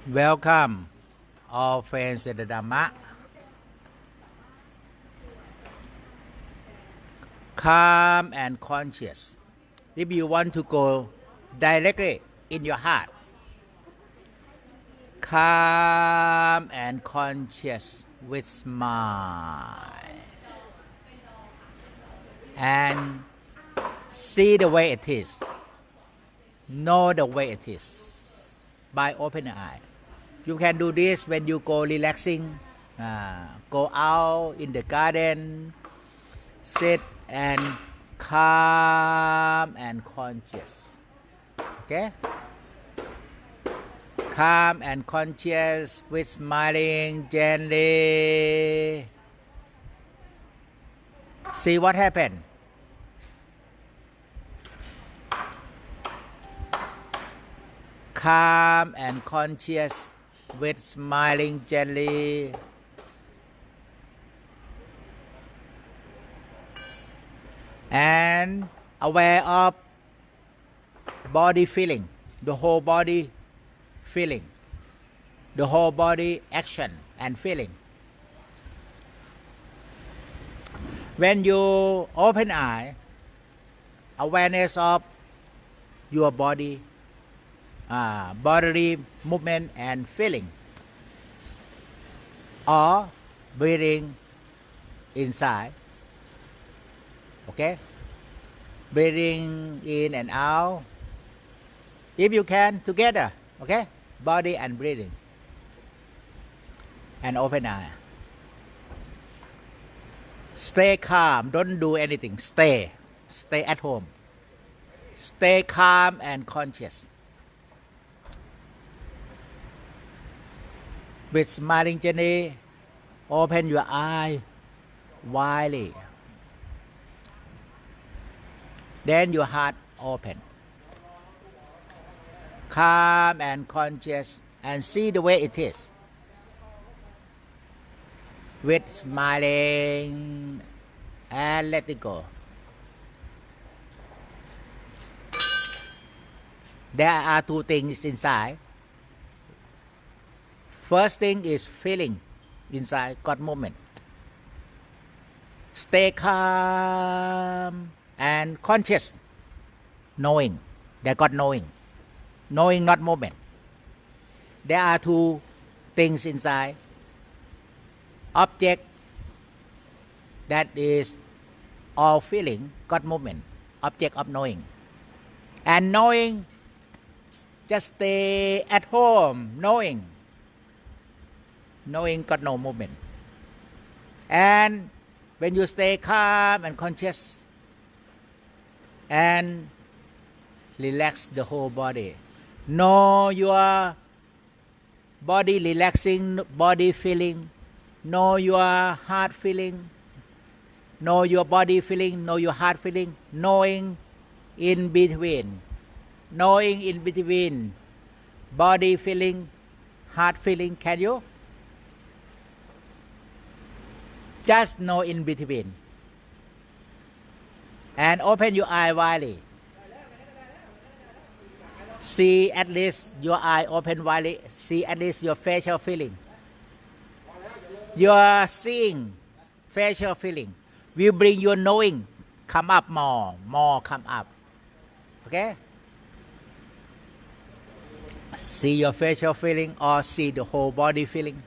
Welcome, all friends in the Dhamma. Calm and conscious. If you want to go directly in your heart, calm and conscious with smile. And see the way it is. Know the way it is by opening eye. You can do this when you go relaxing, go out in the garden, sit and calm and conscious. Okay? Calm and conscious with smiling gently. See what happened. Calm and conscious with smiling gently. And aware of body feeling, the whole body feeling, the whole body action and feeling. When you open eye, awareness of your body, bodily movement and feeling, or breathing inside. Okay? Breathing in and out. If you can, together. Okay? Body and breathing. And open eye. Stay calm. Don't do anything. Stay. Stay at home. Stay calm and conscious. With smiling gently, open your eye widely. Then your heart open. Calm and conscious and see the way it is. With smiling and let it go. There are two things inside. First thing is feeling inside, got movement. Stay calm and conscious, knowing, they got knowing. Knowing, not movement. There are two things inside. Object that is all feeling, got movement. Object of knowing. And knowing, just stay at home, knowing. Knowing got no movement. And when you stay calm and conscious and relax the whole body, know your body relaxing, body feeling, know your heart feeling, know your body feeling, know your heart feeling, knowing in between, knowing in between, body feeling, heart feeling. Can you? Just know in between. And open your eye widely. See at least your eye open widely. See at least your facial feeling. Your seeing, facial feeling will bring your knowing come up more come up. Okay? See your facial feeling or see the whole body feeling.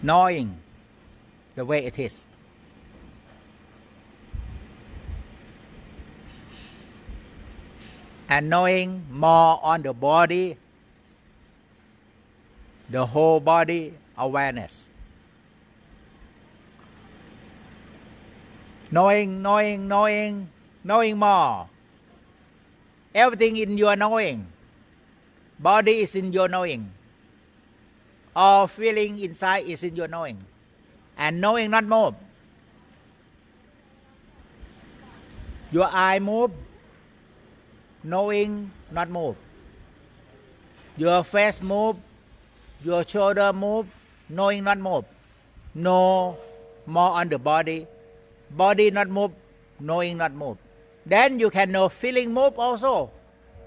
Knowing the way it is. And knowing more on the body, the whole body awareness. Knowing more. Everything in your knowing. Body is in your knowing. All feeling inside is in your knowing. And knowing not move. Your eye move, knowing not move. Your face move, your shoulder move, knowing not move. No more on the body, body not move, knowing not move. Then you can know feeling move also.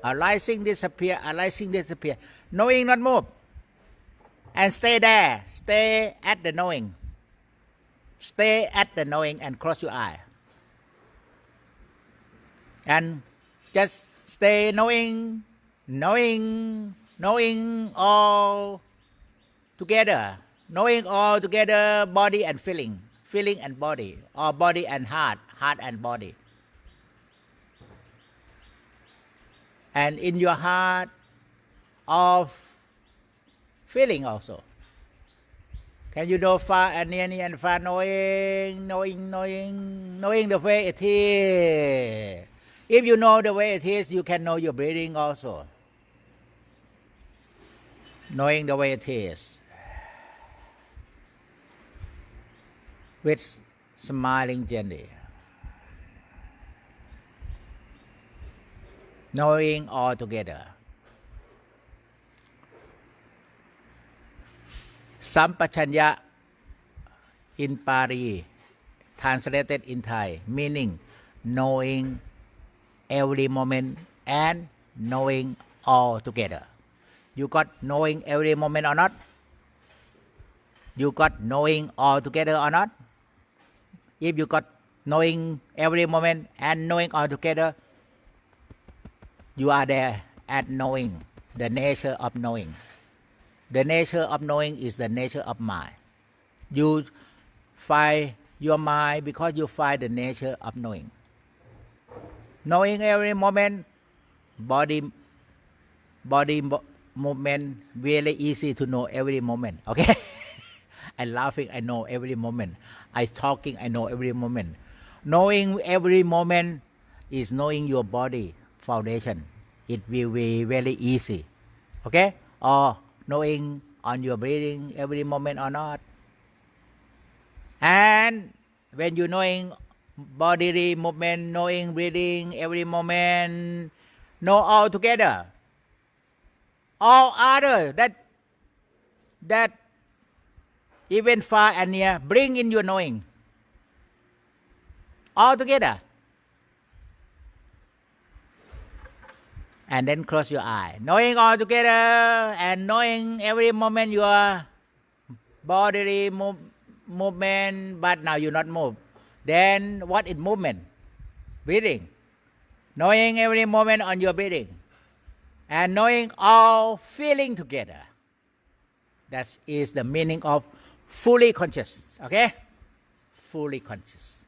Arising disappear, arising disappear, knowing not move. And stay there, stay at the knowing. Stay at the knowing and close your eye. And just stay knowing, knowing, knowing all together. Knowing all together, body and feeling. Feeling and body. Or body and heart. Heart and body. And in your heart, of feeling also. Can you know far and near and far, knowing the way it is. If you know the way it is, you can know your breathing also. Knowing the way it is. With smiling gently. Knowing all together. Sampachanya in Pali, translated in Thai, meaning knowing every moment and knowing all together. You got knowing every moment or not? You got knowing all together or not? If you got knowing every moment and knowing all together, you are there at knowing, the nature of knowing. The nature of knowing is the nature of mind. You find your mind because you find the nature of knowing. Knowing every moment, body movement, really easy to know every moment. Okay? I laughing, I know every moment. I talking, I know every moment. Knowing every moment is knowing your body foundation. It will be very easy. Okay? Or knowing on your breathing every moment or not. And when you knowing bodily movement, knowing breathing every moment, know all together. All other that even far and near, bring in your knowing. All together. And then close your eye. Knowing all together and knowing every moment your bodily movement, but now you not move. Then what is movement? Breathing. Knowing every moment on your breathing. And knowing all feeling together. That is the meaning of fully conscious. Okay? Fully conscious.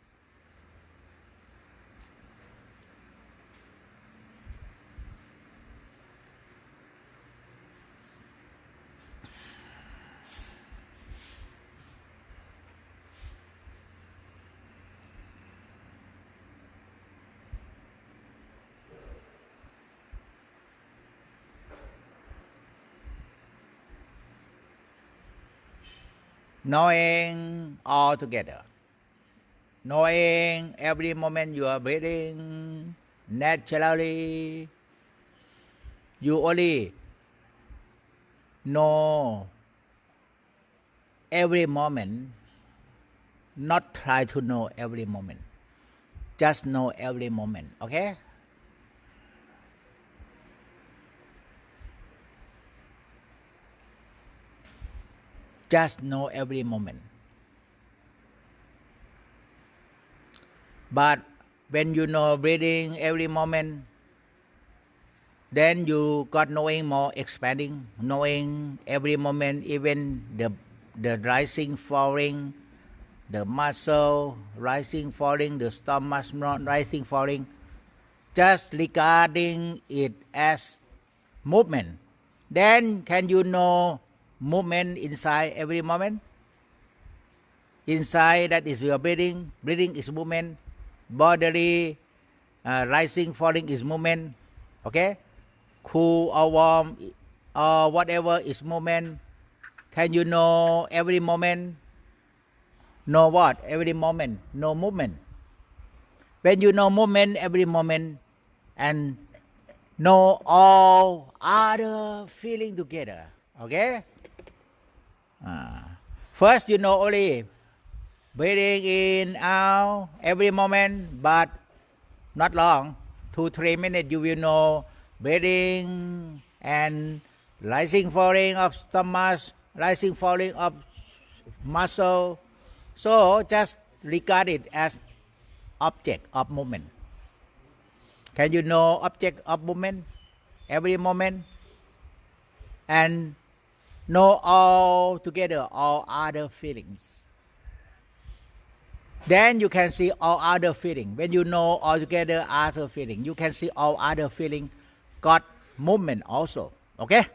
Knowing all together. Knowing every moment you are breathing naturally. You only know every moment, not try to know every moment. Just know every moment, okay? Just know every moment. But when you know breathing every moment, then you got knowing more expanding, knowing every moment, even the rising, falling, the muscle rising, falling, the stomach not rising, falling, just regarding it as movement. Then can you know movement inside every moment? Inside that is your breathing. Breathing is movement. Bodily rising, falling is movement. Okay? Cool or warm or whatever is movement. Can you know every moment? Know what? Every moment. No movement. When you know moment, every moment, and know all other feeling together. Okay? First, you know only breathing in, out, every moment, but not long. 2-3 minutes, you will know breathing and rising, falling of stomach, rising, falling of muscle. So just regard it as object of movement. Can you know object of movement every moment and know all together all other feelings? Then you can see all other feeling. When you know all together other feeling, you can see all other feeling got movement also. Okay?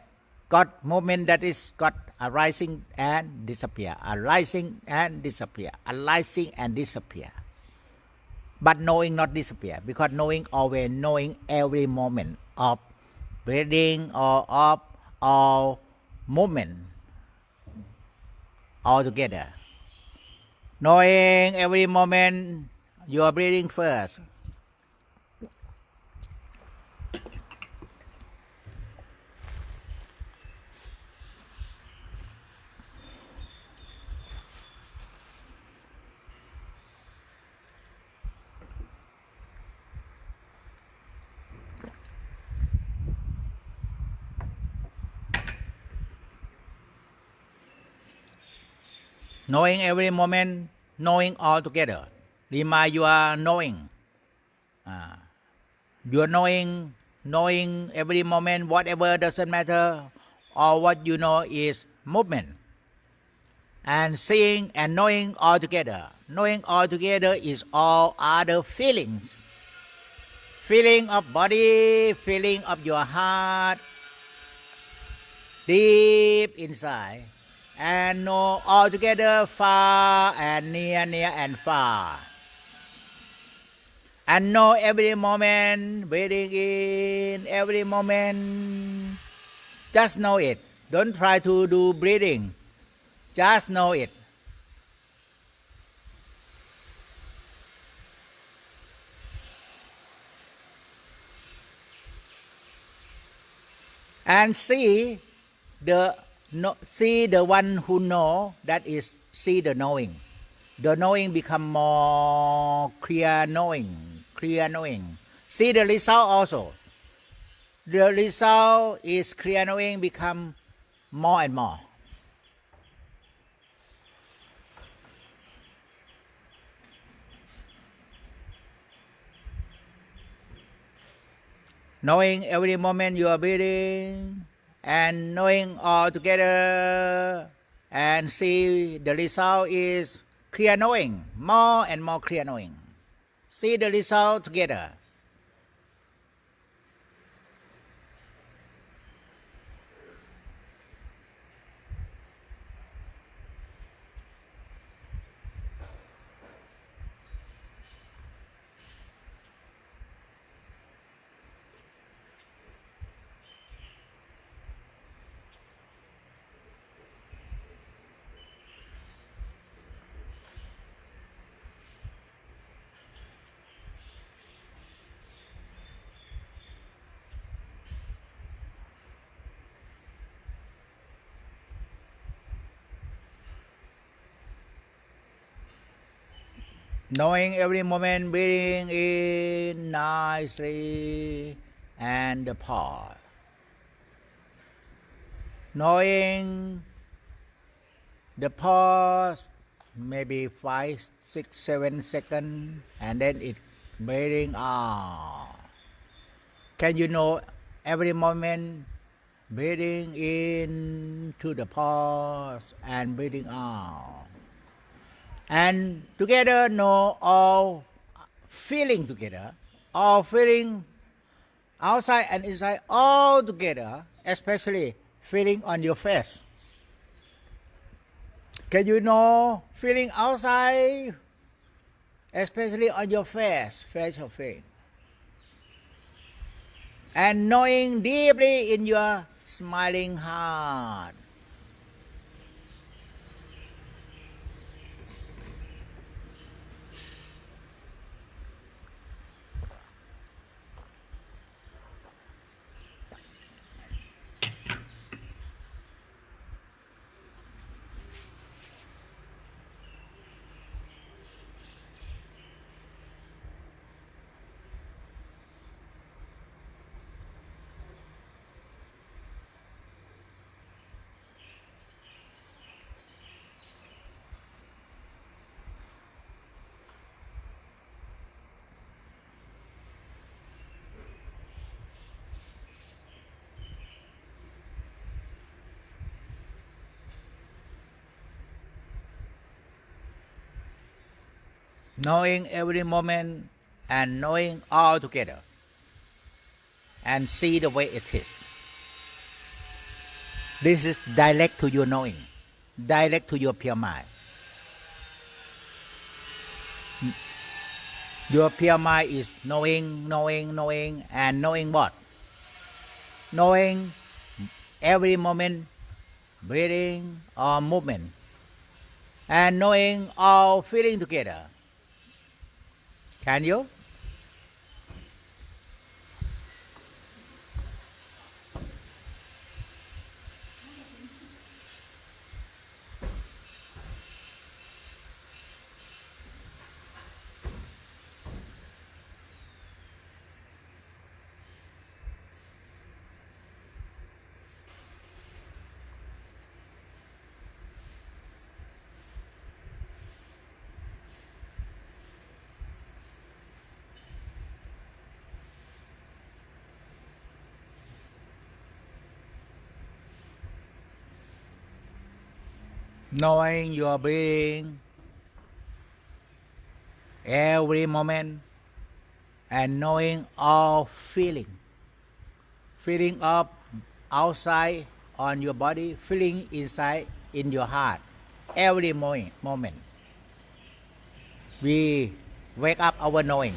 Got movement that is got arising and disappear, arising and disappear, arising and disappear. But knowing not disappear, because knowing always, knowing every moment of breathing or of all movement all together. Knowing every moment you are breathing first. Knowing every moment, knowing all together. Remind you are knowing. You are knowing every moment, whatever doesn't matter. All what you know is movement. And seeing and knowing all together. Knowing all together is all other feelings. Feeling of body, feeling of your heart, deep inside. And know all together, far and near, near and far. And know every moment, breathing in, every moment. Just know it. Don't try to do breathing. Just know it. And see the one who know, that is see the knowing. The knowing become more clear knowing. See the result also. The result is clear knowing become more and more. Knowing every moment you are breathing and knowing all together and see the result is clear knowing, more and more clear knowing. See the result together. Knowing every moment, breathing in nicely and pause. Knowing the pause, maybe 5, 6, 7 seconds, and then it breathing out. Can you know every moment, breathing in to the pause and breathing out? And together know all feeling together, all feeling outside and inside all together, especially feeling on your face. Can you know feeling outside, especially on your face, facial feeling? And knowing deeply in your smiling heart. knowing every moment and knowing all together, and see the way it is. This is direct to your knowing, direct to your pure mind. Your pure mind is knowing, and knowing what? Knowing every moment, breathing or movement, and knowing all feeling together. Can you? Knowing your breathing every moment, and knowing all feeling up outside on your body, feeling inside in your heart every moment. We wake up our knowing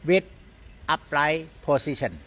with upright position.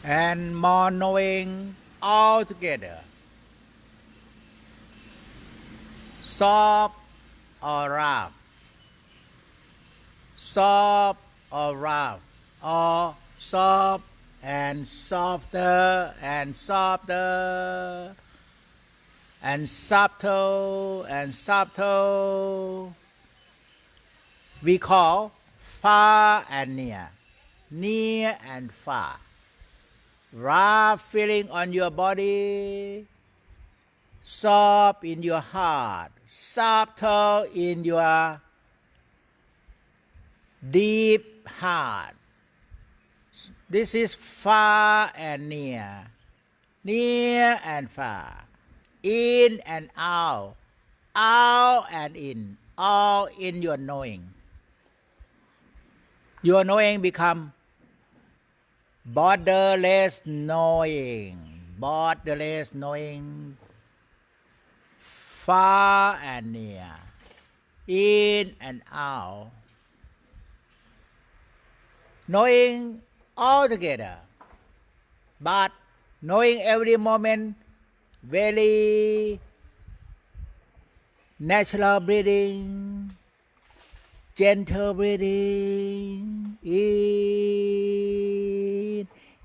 And more knowing all together. Soft or rough, soft or rough, or soft and softer and softer, and subtle and subtle. We call far and near and far. Rough feeling on your body, soft in your heart, subtle in your deep heart. This is far and near and far, in and out and in, all in your knowing. Your knowing become borderless knowing, far and near, in and out, knowing all together, but knowing every moment, very natural breathing, gentle breathing. In.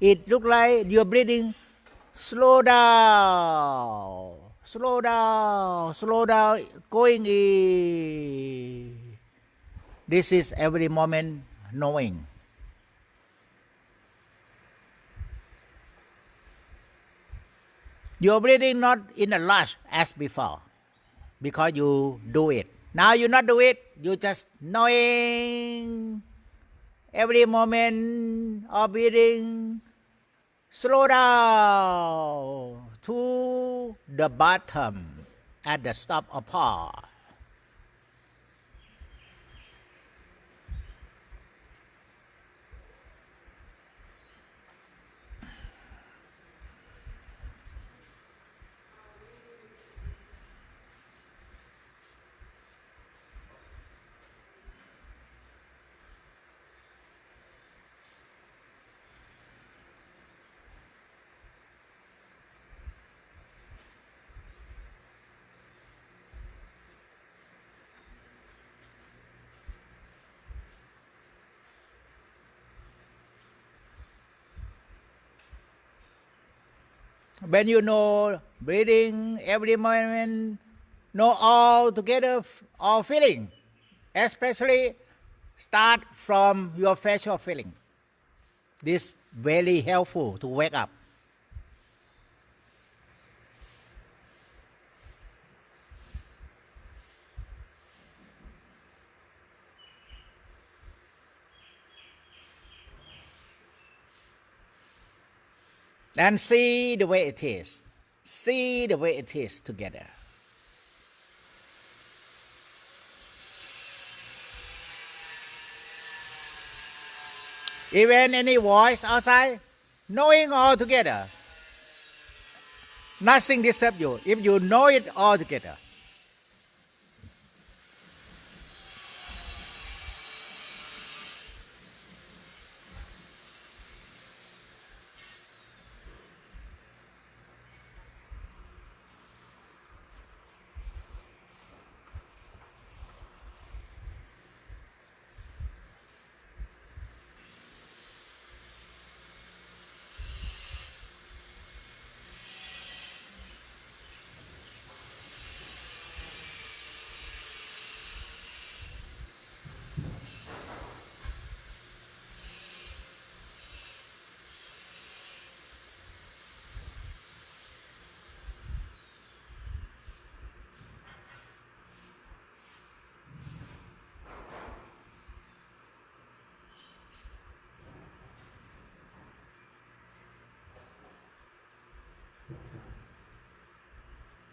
It looks like you're breathing. Slow down, slow down, slow down, going in. This is every moment knowing. You're breathing not in a rush as before, because you do it. Now you not do it, you just knowing every moment of breathing. Slow down to the bottom at the stop of pause. When you know breathing every moment, know all together, all feeling, especially start from your facial feeling. This very helpful to wake up. And see the way it is. See the way it is together. Even any voice outside, knowing all together. Nothing disturbs you if you know it all together.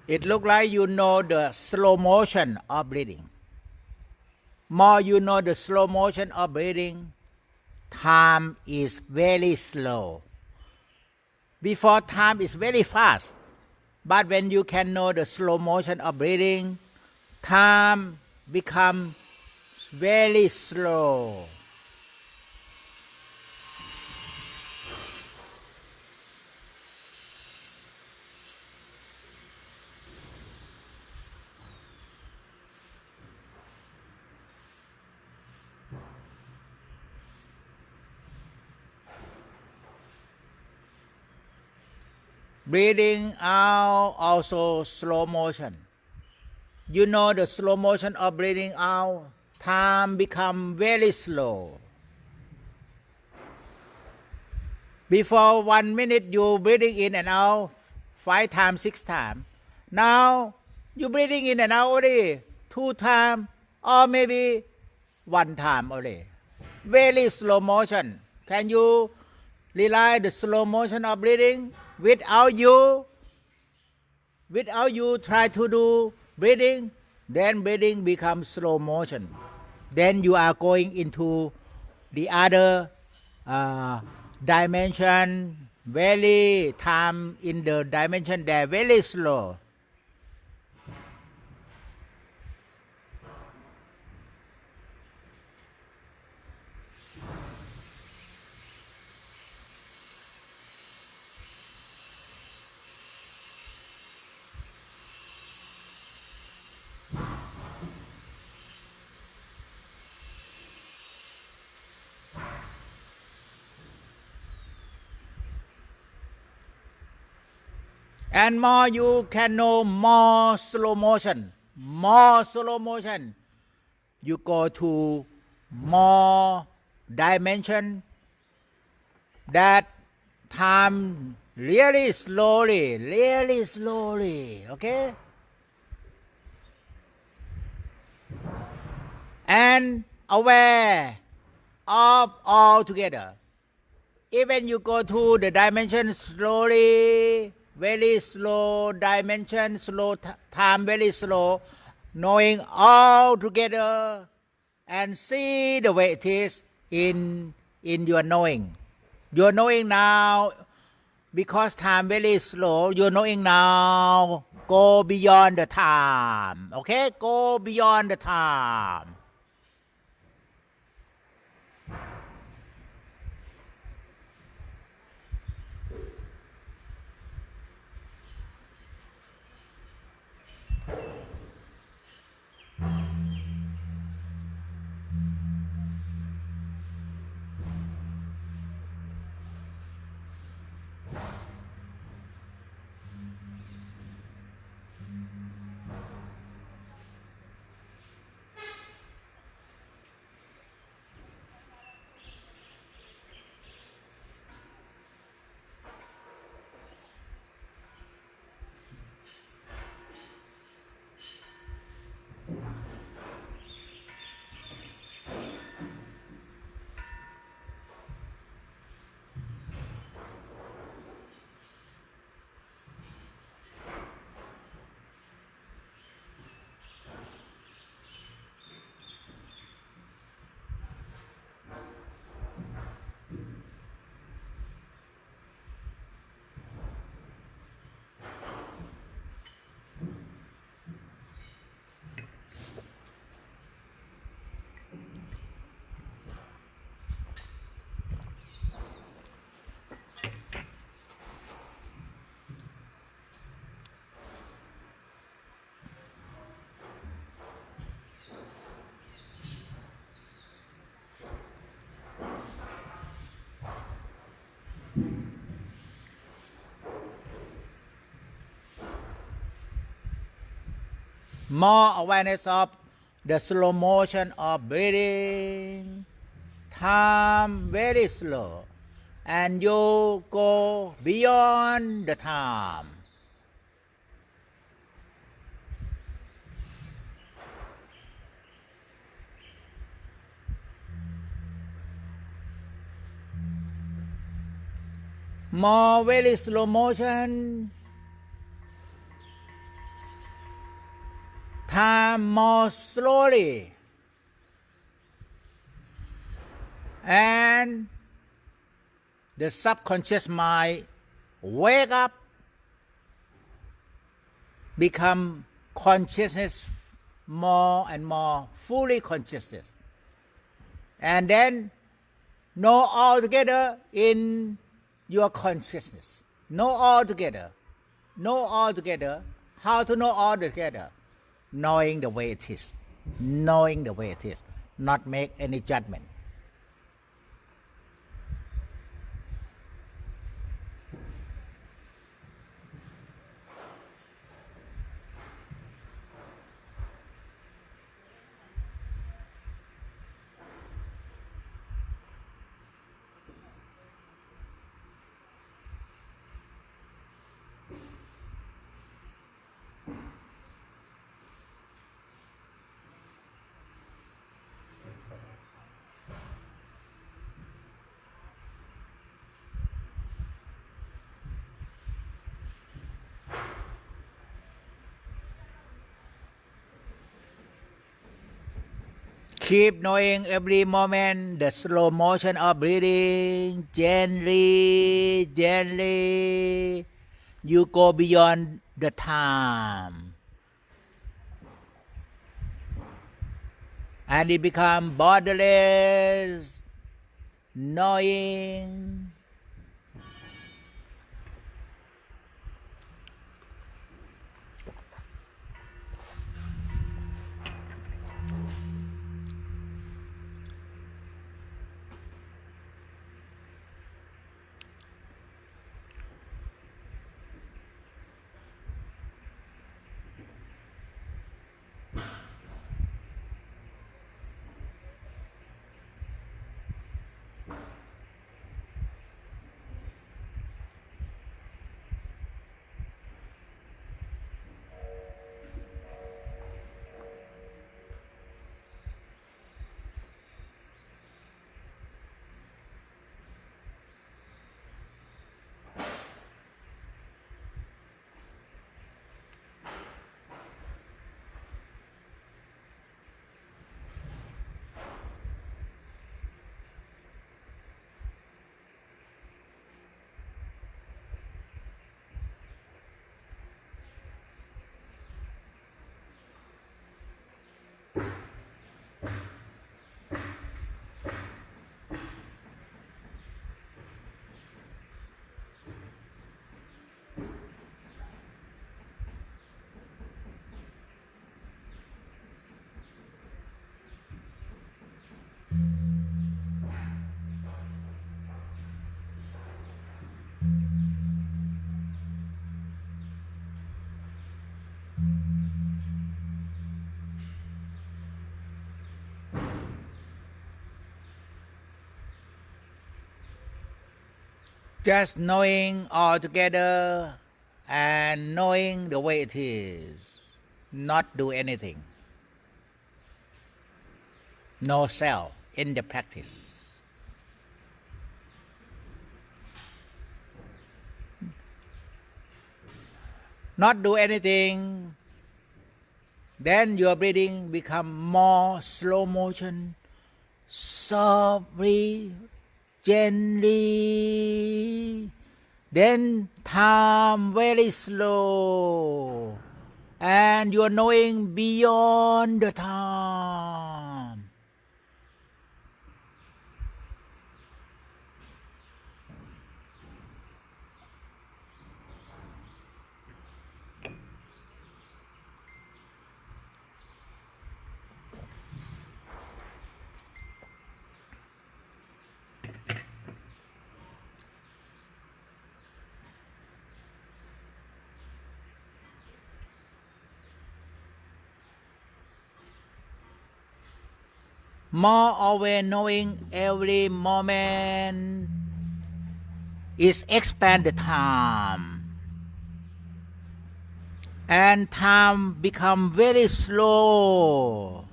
It looks like you know the slow motion of breathing. More you know the slow motion of breathing, time is very slow. Before, time is very fast. But when you can know the slow motion of breathing, time becomes very slow. Breathing out also slow motion. You know the slow motion of breathing out, time become very slow. Before 1 minute you breathing in and out 5 times, 6 times. Now you breathing in and out only 2 times or maybe 1 time only. Very slow motion. Can you realize the slow motion of breathing? Without you try to do breathing, then breathing becomes slow motion. Then you are going into the other dimension, very time in the dimension there very slow. and more you can know more slow motion. More slow motion. You go to more dimension that time really slowly, okay? And aware of all together. Even you go to the dimension slowly, very slow dimension, slow time, very slow, knowing all together and see the way it is in your knowing. Your knowing now, because time very slow, your knowing now go beyond the time. Okay, go beyond the time. More awareness of the slow motion of breathing, time very slow, and you go beyond the time. More very slow motion, time more slowly, and the subconscious mind wake up, become consciousness more and more fully consciousness, and then know all together in your consciousness. Know all together. Know all together. How to know all together? Knowing the way it is. Knowing the way it is. Not make any judgment. Keep knowing every moment the slow motion of breathing. Gently, gently. You go beyond the time. And it become borderless, knowing. just knowing all together and knowing the way it is, not do anything, no self in the practice. Not do anything, then your breathing become more slow motion, softly, gently, then time very slow, and you are knowing beyond the time. More always knowing every moment is expand the time, and time become very slow.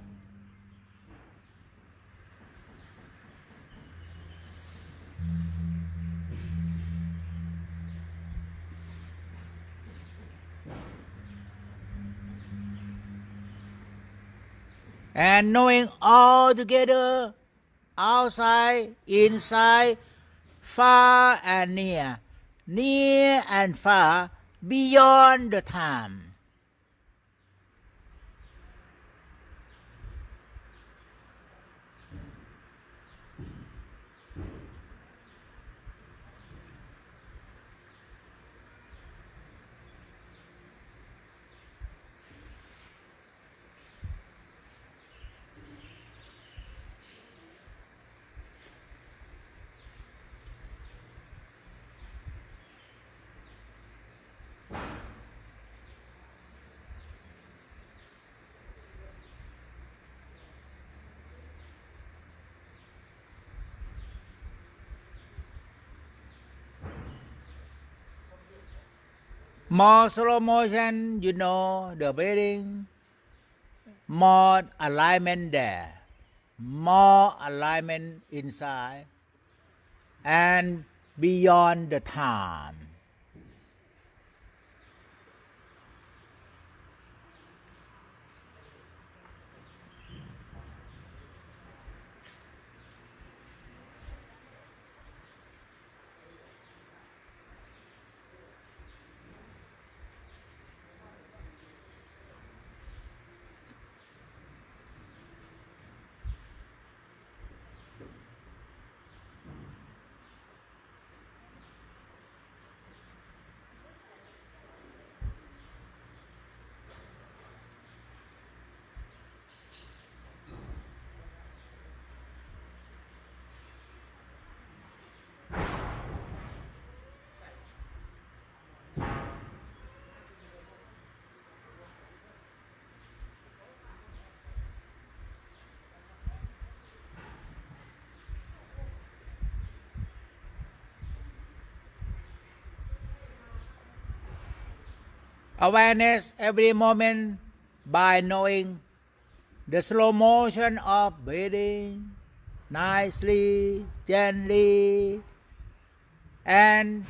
And knowing all together, outside, inside, far and near, near and far, beyond the time. More slow motion, you know, the breathing, more alignment there, more alignment inside, and beyond the time. Awareness every moment by knowing the slow motion of breathing, nicely, gently, and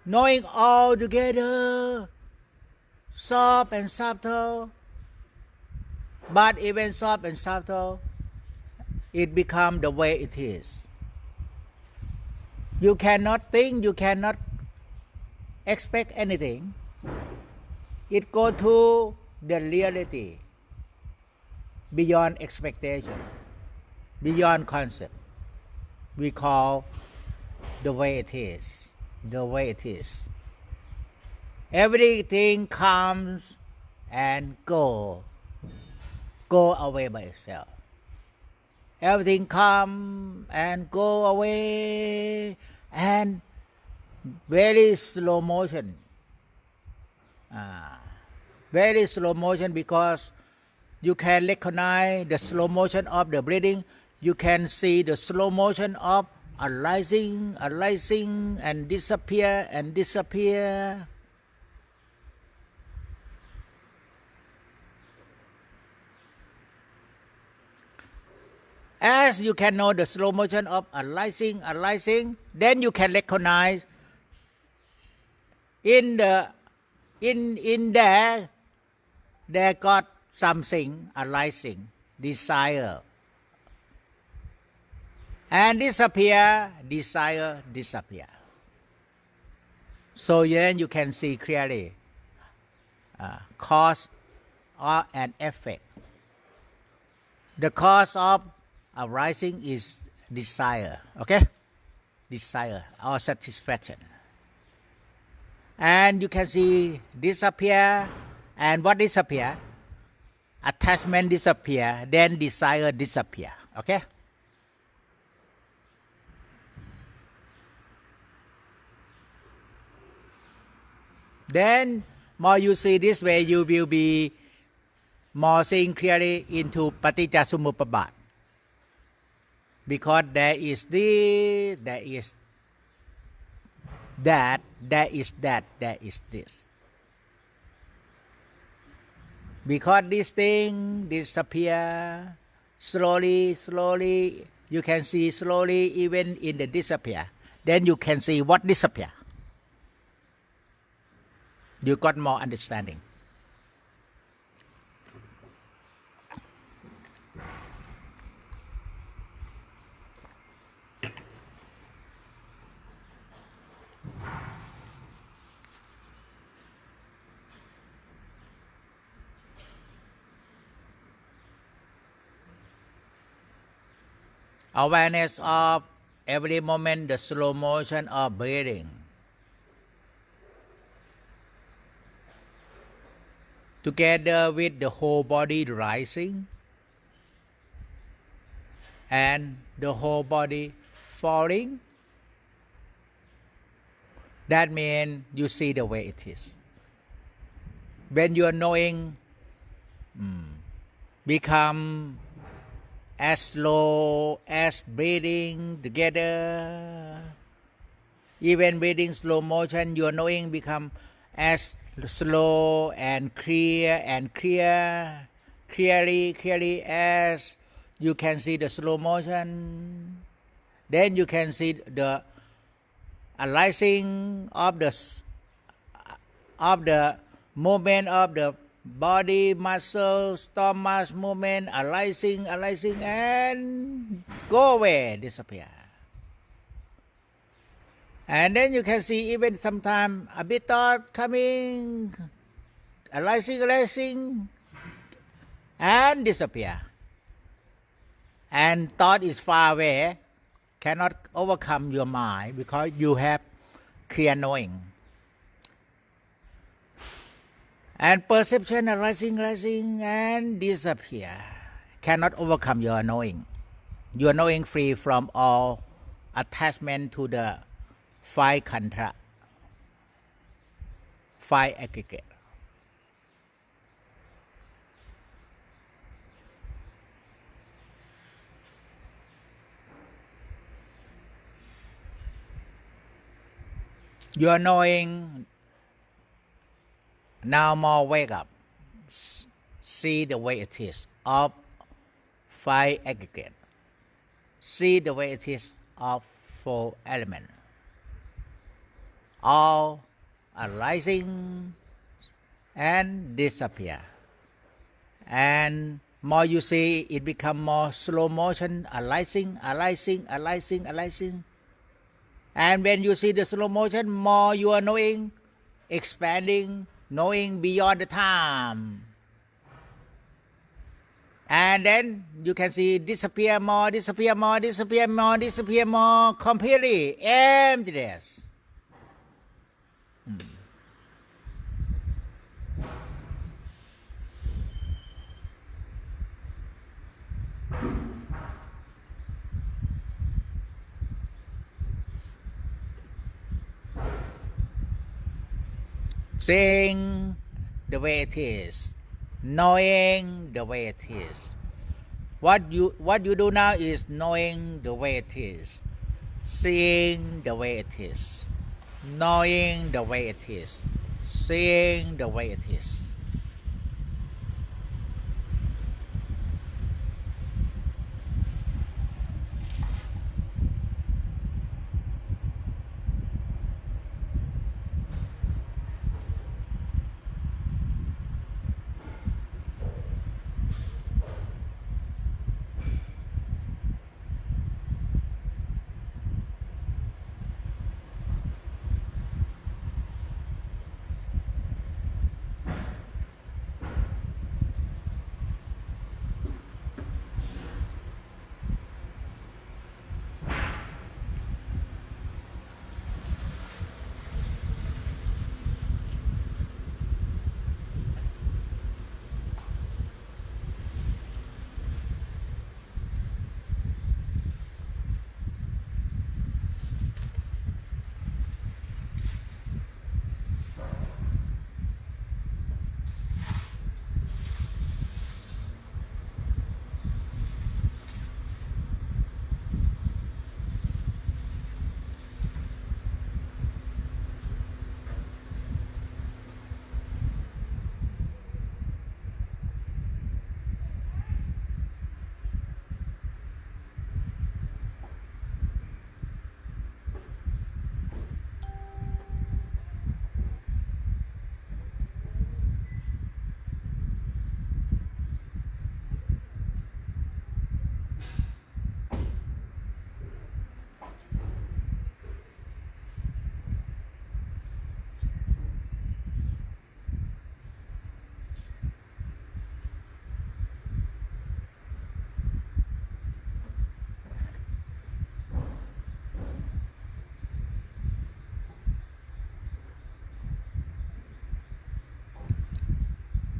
knowing all together, soft and subtle, but even soft and subtle, it becomes the way it is. You cannot think, you cannot expect anything. It go to the reality, beyond expectation, beyond concept. We call the way it is, the way it is. Everything comes and go away by itself. Everything come and go away, and very slow motion. Very slow motion, because you can recognize the slow motion of the breathing. You can see the slow motion of arising and disappear and disappear. As you can know the slow motion of arising, then you can recognize in there got something arising, desire, and disappear, desire, disappear. So then you can see clearly cause or an effect. The cause of arising is desire, okay? Desire or satisfaction. And you can see disappear, and what disappear? Attachment disappear, then desire disappear, okay? Then more you see this way, you will be more seeing clearly into Paticca because there is this, there is that, there is that, there is this. Because this thing disappear slowly, you can see slowly even in the disappear. Then you can see what disappear. You got more understanding. Awareness of every moment, the slow motion of breathing. Together with the whole body rising and the whole body falling. That means you see the way it is. When you are knowing, become as slow as breathing together. Even breathing slow motion, your knowing become as slow and clearly as you can see the slow motion. Then you can see the arising of the movement of the body, muscle, stomach movement, arising and go away, disappear. And then you can see even sometimes a bit thought coming, arising and disappear. And thought is far away, cannot overcome your mind because you have clear knowing. And perception arising and disappear, cannot overcome your knowing. Your knowing free from all attachment to the five khandha, five aggregate. Your knowing now more wake up, see the way it is of five aggregate, see the way it is of four elements. All arising and disappear. And more you see, it become more slow motion, arising. And when you see the slow motion, more you are knowing, expanding, knowing beyond the time. And then you can see disappear more, completely emptiness. Seeing the way it is, knowing the way it is. What you do now is knowing the way it is. seeing the way it is, knowing the way it is, seeing the way it is.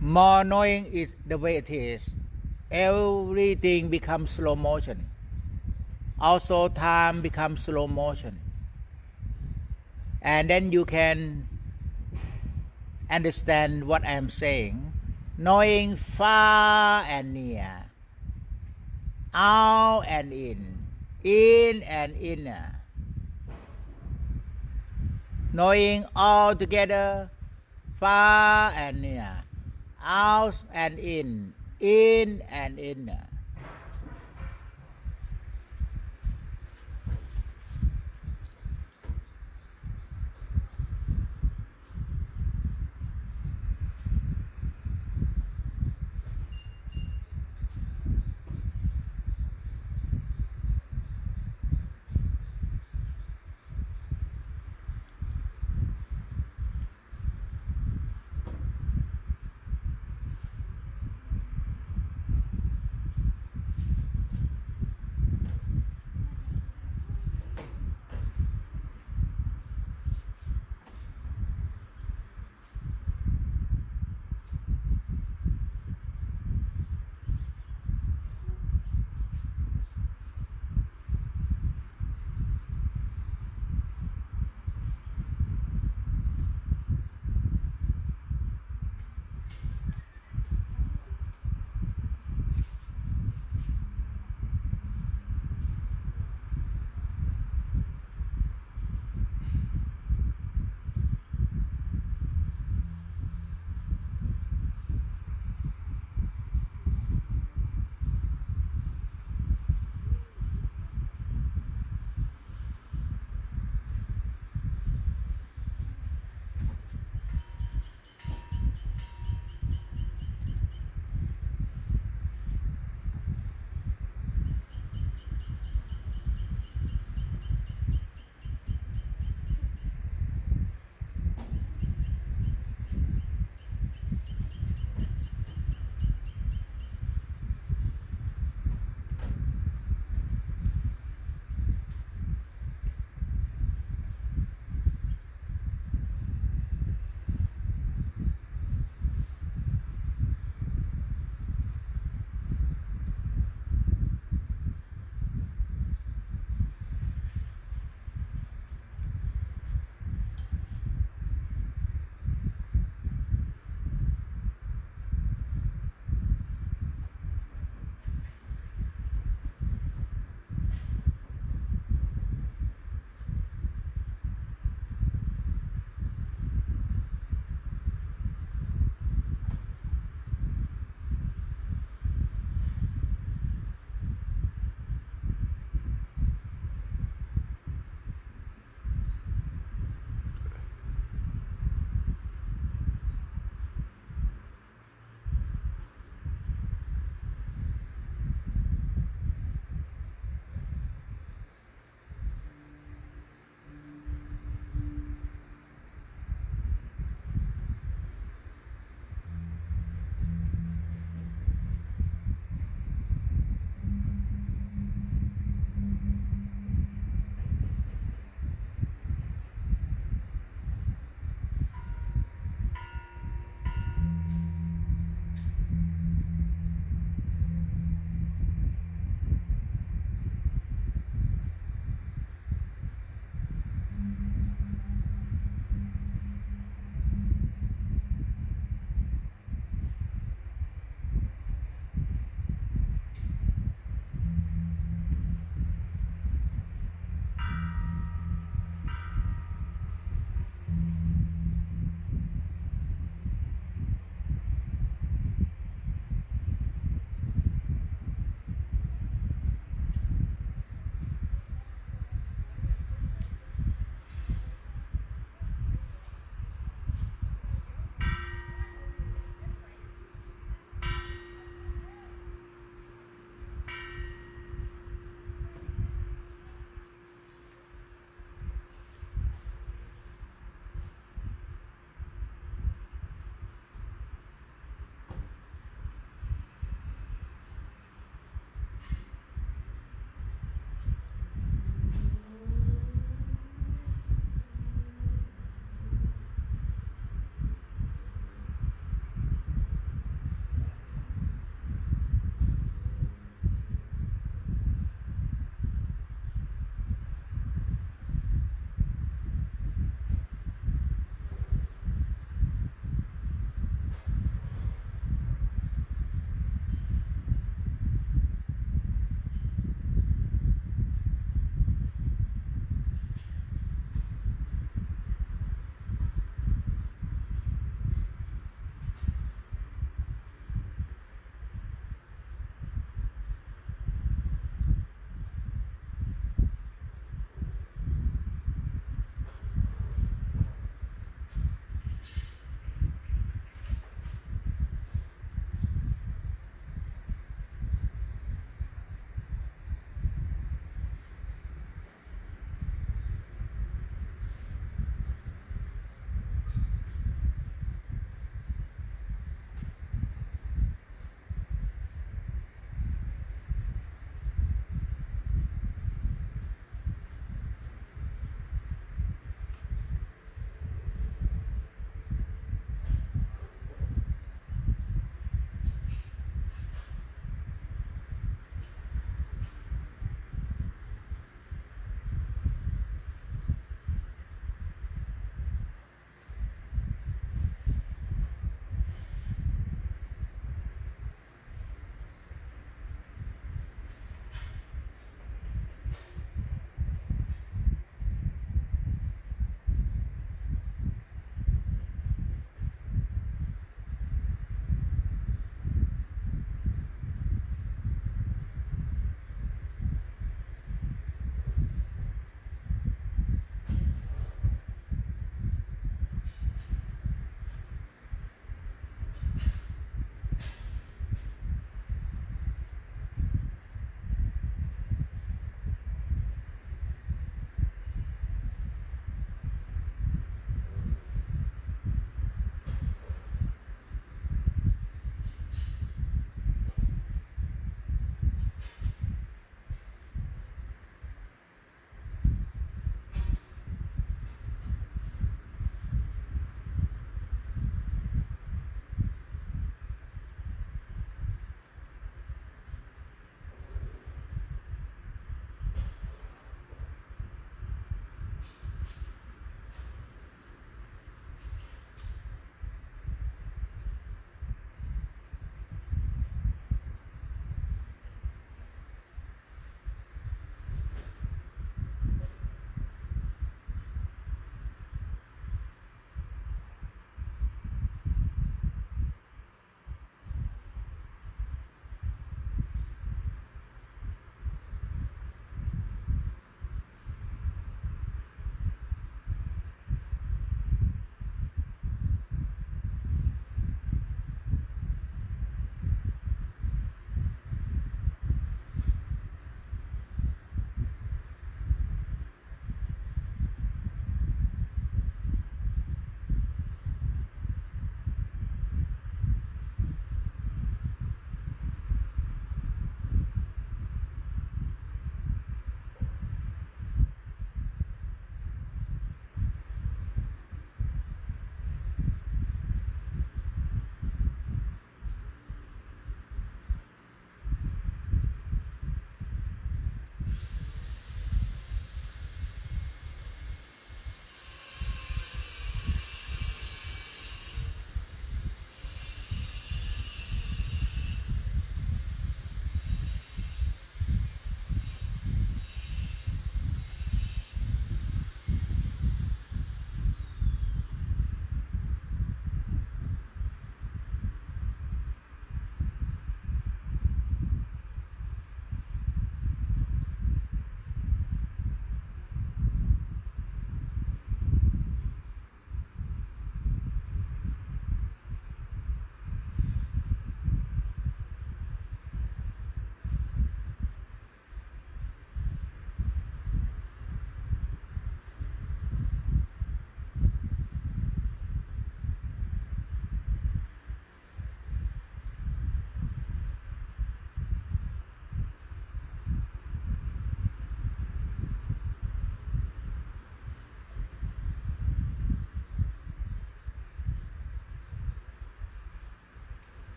More knowing it the way it is, everything becomes slow motion. Also time becomes slow motion. And then you can understand what I am saying, knowing far and near, out and in and inner, knowing all together, far and near, out and in and inner.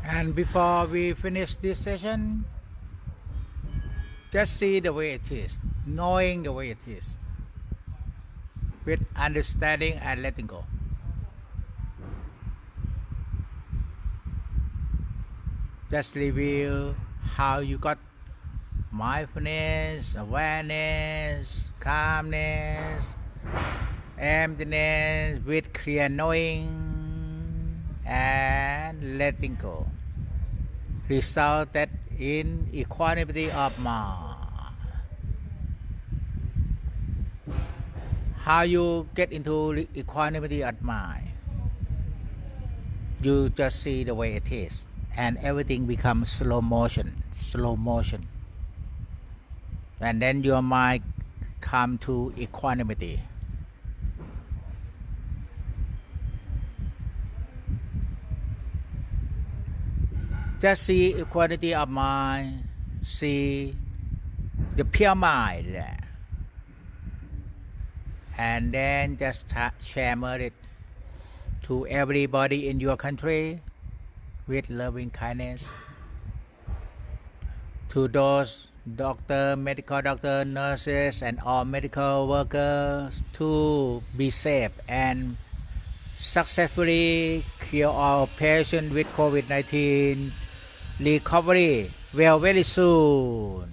And before we finish this session, just see the way it is, knowing the way it is, with understanding and letting go. Just review how you got mindfulness, awareness, calmness, emptiness with clear knowing and letting go, resulted in equanimity of mind. How you get into equanimity of mind? You just see the way it is, and everything becomes slow motion, and then your mind come to equanimity. Just see equality of mind, see the pure mind, and then just share it to everybody in your country with loving kindness. To those medical doctor, nurses, and all medical workers to be safe and successfully cure all patients with COVID-19. Recovery well very soon,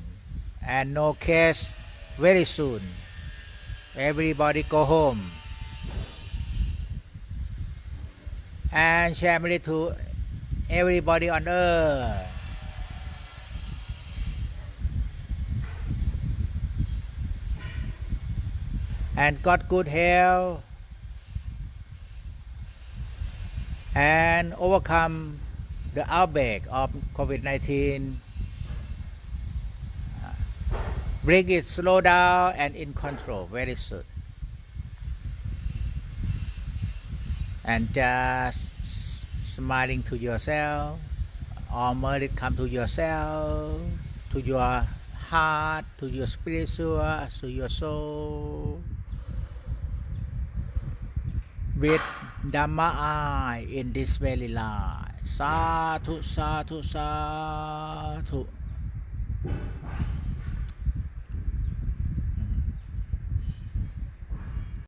and no case very soon. Everybody go home and share it to everybody on earth. And got good health and overcome the outbreak of COVID-19. Bring it slow down and in control very soon. And just smiling to yourself, all merit come to yourself, to your heart, to your spiritual, to your soul, with Dhamma eye in this very life. Sadhu, sadhu, sadhu.